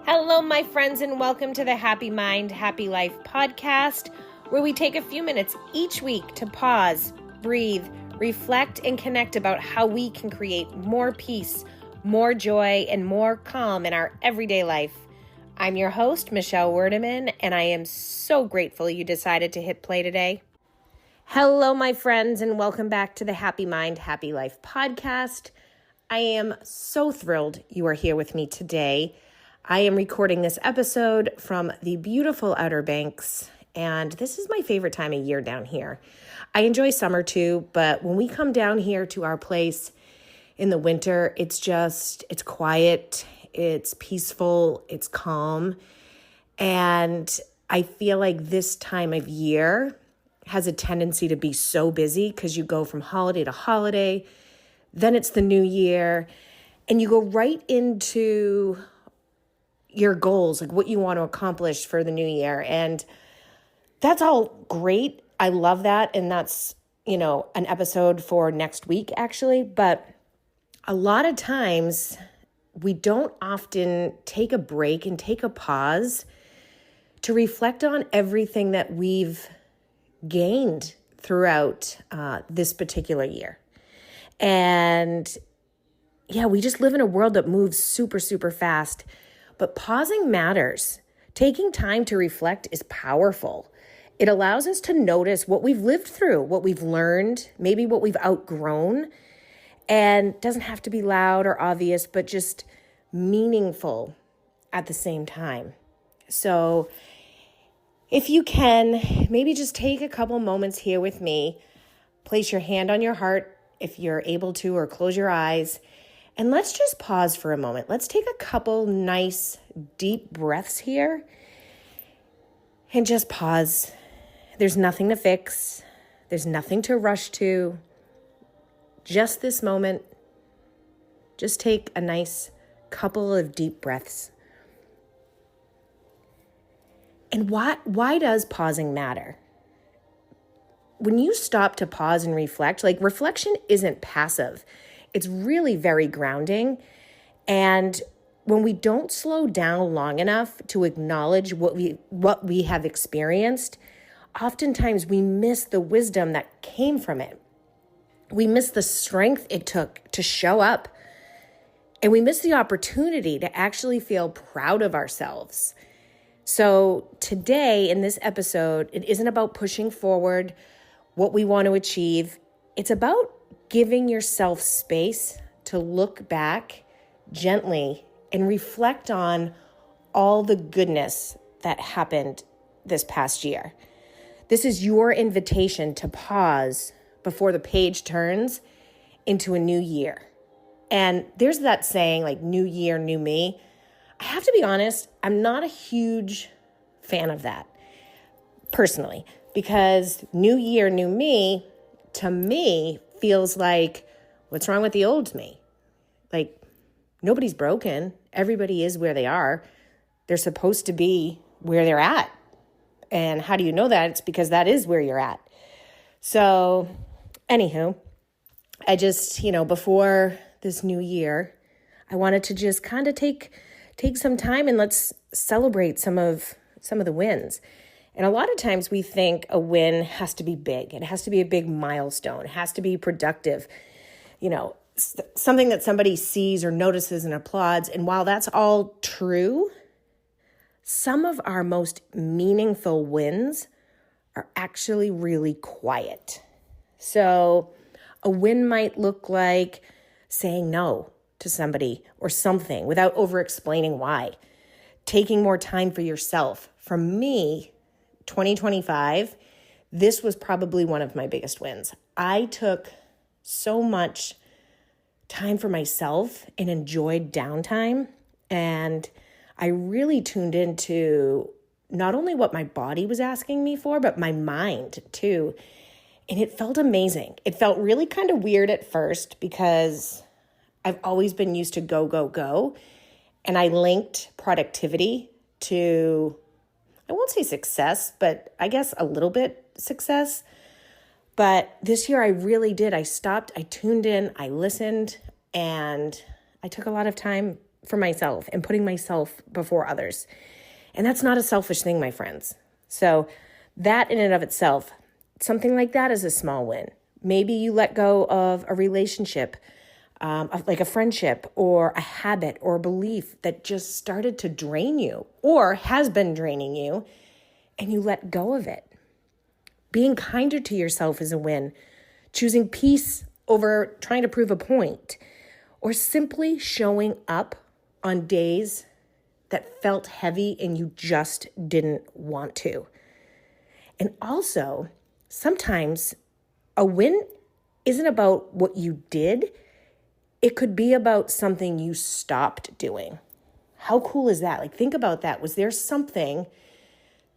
Hello, my friends, and welcome to the Happy Mind, Happy Life podcast, where we take a few minutes each week to pause, breathe, reflect, and connect about how we can create more peace, more joy, and more calm in our everyday life. I'm your host, Michelle Werdeman, and I am so grateful you decided to hit play today. Hello, my friends, and welcome back to the Happy Mind, Happy Life podcast. I am so thrilled you are here with me today. I am recording this episode from the beautiful Outer Banks, and this is my favorite time of year down here. I enjoy summer too, but when we come down here to our place in the winter, it's quiet, it's peaceful, it's calm, and I feel like this time of year has a tendency to be so busy because you go from holiday to holiday, then it's the new year, and you go right into your goals, like what you want to accomplish for the new year. And that's all great. I love that. And that's, an episode for next week, actually. But a lot of times we don't often take a break and take a pause to reflect on everything that we've gained throughout this particular year. And yeah, we just live in a world that moves super, super fast. But pausing matters. Taking time to reflect is powerful. It allows us to notice what we've lived through, what we've learned, maybe what we've outgrown. And doesn't have to be loud or obvious, but just meaningful at the same time. So if you can, maybe just take a couple moments here with me. Place your hand on your heart if you're able to, or close your eyes. And let's just pause for a moment. Let's take a couple nice, deep breaths here and just pause. There's nothing to fix. There's nothing to rush to. Just this moment. Just take a nice couple of deep breaths. And why does pausing matter? When you stop to pause and reflect, reflection isn't passive. It's really very grounding. And when we don't slow down long enough to acknowledge what we have experienced, oftentimes we miss the wisdom that came from it. We miss the strength it took to show up. And we miss the opportunity to actually feel proud of ourselves. So today in this episode, it isn't about pushing forward what we want to achieve. It's about giving yourself space to look back gently and reflect on all the goodness that happened this past year. This is your invitation to pause before the page turns into a new year. And there's that saying, new year, new me. I have to be honest, I'm not a huge fan of that personally, because new year, new me, to me, feels like, what's wrong with the old me? Nobody's broken. Everybody is where they are. They're supposed to be where they're at. And how do you know that? It's because that is where you're at. So, anywho, I just, before this new year, I wanted to just kind of take some time and let's celebrate some of the wins. And a lot of times we think a win has to be big. It has to be a big milestone. It has to be productive. Something that somebody sees or notices and applauds. And while that's all true, some of our most meaningful wins are actually really quiet. So a win might look like saying no to somebody or something without over-explaining why. Taking more time for yourself. For me, 2025, this was probably one of my biggest wins. I took so much time for myself and enjoyed downtime. And I really tuned into not only what my body was asking me for, but my mind too. And it felt amazing. It felt really kind of weird at first because I've always been used to go, go, go. And I linked productivity to, I won't say success, but I guess a little bit success. But this year I really did. I stopped, I tuned in, I listened, and I took a lot of time for myself and putting myself before others. And that's not a selfish thing, my friends. So that in and of itself, something like that is a small win. Maybe you let go of a relationship, like a friendship or a habit or a belief that just started to drain you or has been draining you, and you let go of it. Being kinder to yourself is a win. Choosing peace over trying to prove a point, or simply showing up on days that felt heavy and you just didn't want to. And also, sometimes a win isn't about what you did. It could be about something you stopped doing. How cool is that? Like, think about that. Was there something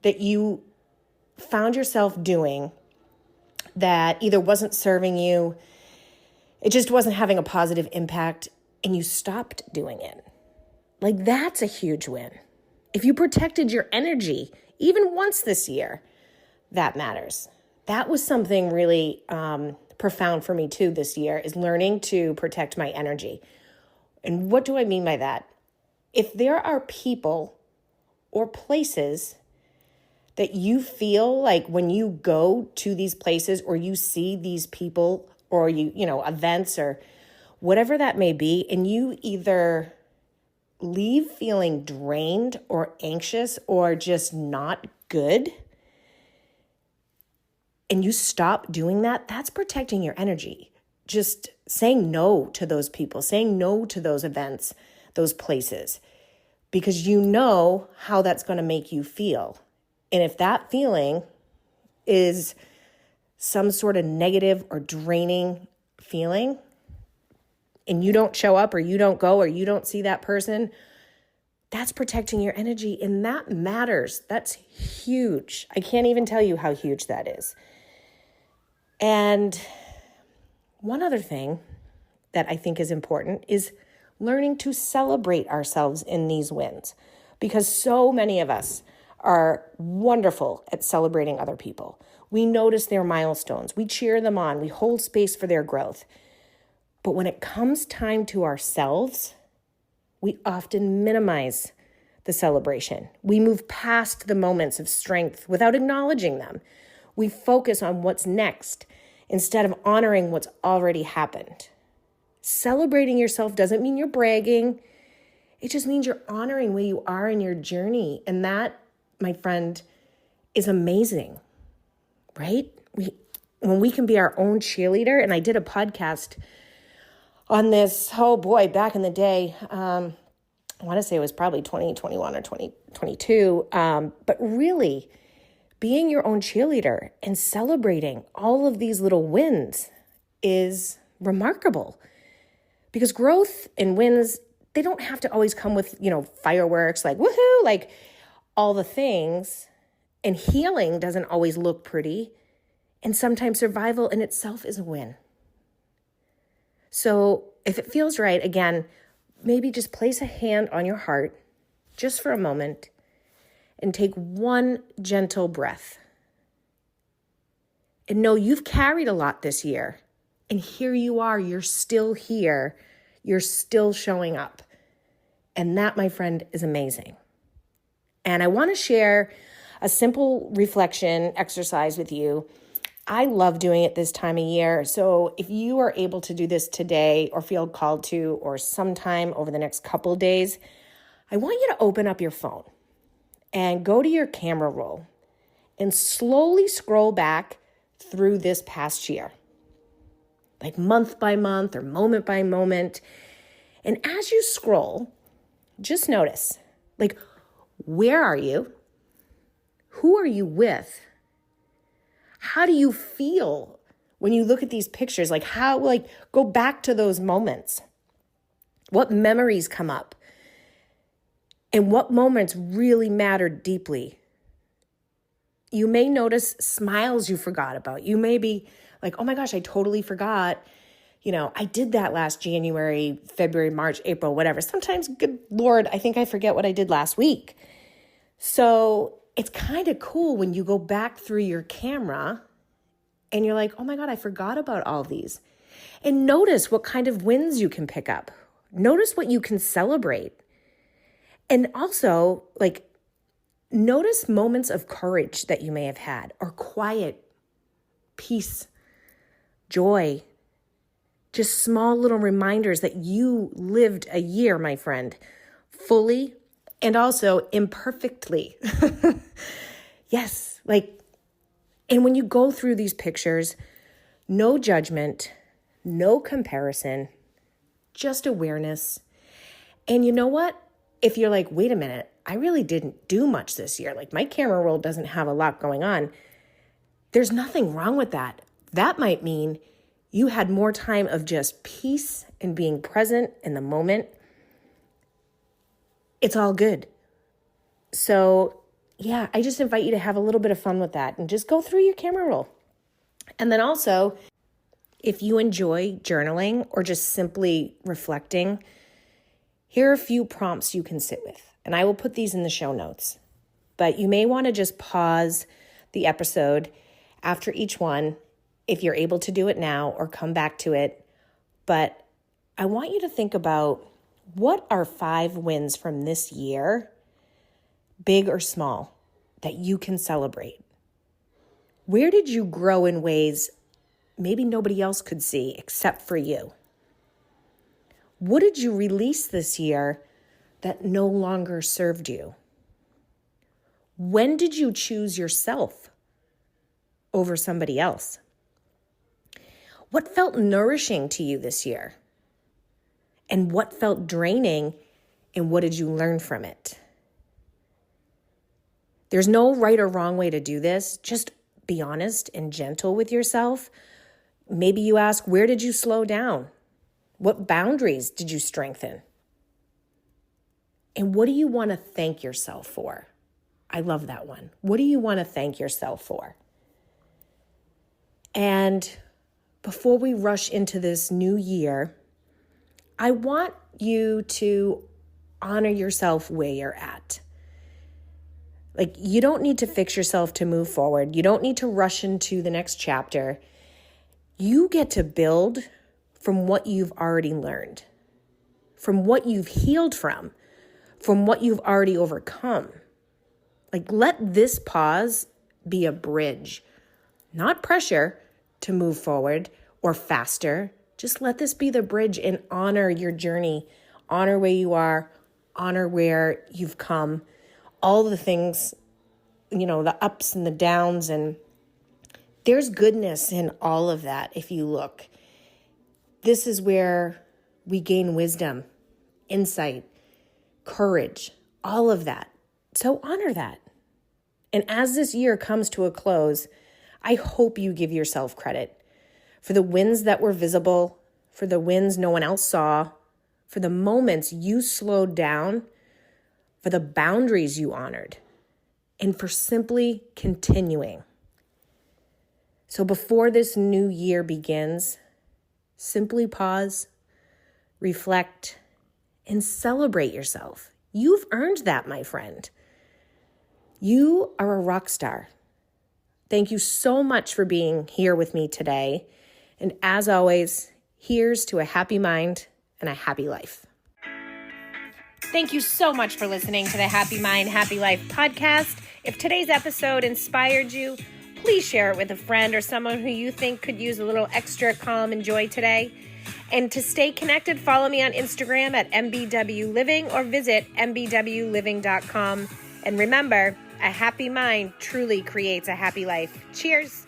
that you found yourself doing that either wasn't serving you, it just wasn't having a positive impact, and you stopped doing it? Like, that's a huge win. If you protected your energy even once this year, that matters. That was something really profound for me too this year, is learning to protect my energy. And what do I mean by that? If there are people or places that you feel like when you go to these places or you see these people or events or whatever that may be, and you either leave feeling drained or anxious or just not good, and you stop doing that, that's protecting your energy. Just saying no to those people, saying no to those events, those places, because you know how that's going to make you feel. And if that feeling is some sort of negative or draining feeling, and you don't show up or you don't go or you don't see that person, that's protecting your energy, and that matters. That's huge. I can't even tell you how huge that is. And one other thing that I think is important is learning to celebrate ourselves in these wins, because so many of us are wonderful at celebrating other people. We notice their milestones. We cheer them on. We hold space for their growth. But when it comes time to ourselves, we often minimize the celebration. We move past the moments of strength without acknowledging them. We focus on what's next instead of honoring what's already happened. Celebrating yourself doesn't mean you're bragging. It just means you're honoring where you are in your journey. And that, my friend, is amazing, right? When we can be our own cheerleader, and I did a podcast on this, back in the day, I want to say it was probably 2021 or 2022, but really being your own cheerleader and celebrating all of these little wins is remarkable, because growth and wins, they don't have to always come with, fireworks, like woohoo, like all the things. And healing doesn't always look pretty. And sometimes survival in itself is a win. So if it feels right, again, maybe just place a hand on your heart just for a moment and take one gentle breath. And know you've carried a lot this year. And here you are, you're still here. You're still showing up. And that, my friend, is amazing. And I want to share a simple reflection exercise with you. I love doing it this time of year. So if you are able to do this today or feel called to, or sometime over the next couple of days, I want you to open up your phone and go to your camera roll and slowly scroll back through this past year, like month by month or moment by moment. And as you scroll, just notice, like, where are you? Who are you with? How do you feel when you look at these pictures? Go back to those moments. What memories come up? And what moments really mattered deeply? You may notice smiles you forgot about. You may be like, oh my gosh, I totally forgot. I did that last January, February, March, April, whatever. Sometimes, good Lord, I think I forget what I did last week. So it's kind of cool when you go back through your camera and you're like, oh my God, I forgot about all these. And notice what kind of wins you can pick up. Notice what you can celebrate. And also, like, notice moments of courage that you may have had, or quiet, peace, joy, just small little reminders that you lived a year, my friend, fully and also imperfectly. Yes, like, and when you go through these pictures, no judgment, no comparison, just awareness. And you know what? If you're like, wait a minute, I really didn't do much this year. Like, my camera roll doesn't have a lot going on. There's nothing wrong with that. That might mean you had more time of just peace and being present in the moment. It's all good. So yeah, I just invite you to have a little bit of fun with that and just go through your camera roll. And then also, if you enjoy journaling or just simply reflecting, here are a few prompts you can sit with. And I will put these in the show notes. But you may want to just pause the episode after each one if you're able to do it now, or come back to it. But I want you to think about, what are 5 wins from this year, big or small, that you can celebrate? Where did you grow in ways maybe nobody else could see except for you? What did you release this year that no longer served you? When did you choose yourself over somebody else? What felt nourishing to you this year? And what felt draining, and what did you learn from it? There's no right or wrong way to do this. Just be honest and gentle with yourself. Maybe you ask, where did you slow down? What boundaries did you strengthen? And what do you want to thank yourself for? I love that one. What do you want to thank yourself for? And before we rush into this new year, I want you to honor yourself where you're at. Like, you don't need to fix yourself to move forward. You don't need to rush into the next chapter. You get to build from what you've already learned, from what you've healed from what you've already overcome. Like, let this pause be a bridge, not pressure to move forward or faster. Just let this be the bridge and honor your journey, honor where you are, honor where you've come, all the things, the ups and the downs. And there's goodness in all of that if you look. This is where we gain wisdom, insight, courage, all of that. So honor that. And as this year comes to a close, I hope you give yourself credit for the wins that were visible, for the wins no one else saw, for the moments you slowed down, for the boundaries you honored, and for simply continuing. So before this new year begins, simply pause, reflect, and celebrate yourself. You've earned that, my friend. You are a rock star. Thank you so much for being here with me today. And as always, here's to a happy mind and a happy life. Thank you so much for listening to the Happy Mind, Happy Life podcast. If today's episode inspired you, please share it with a friend or someone who you think could use a little extra calm and joy today. And to stay connected, follow me on Instagram at mbwliving or visit mbwliving.com. And remember, a happy mind truly creates a happy life. Cheers.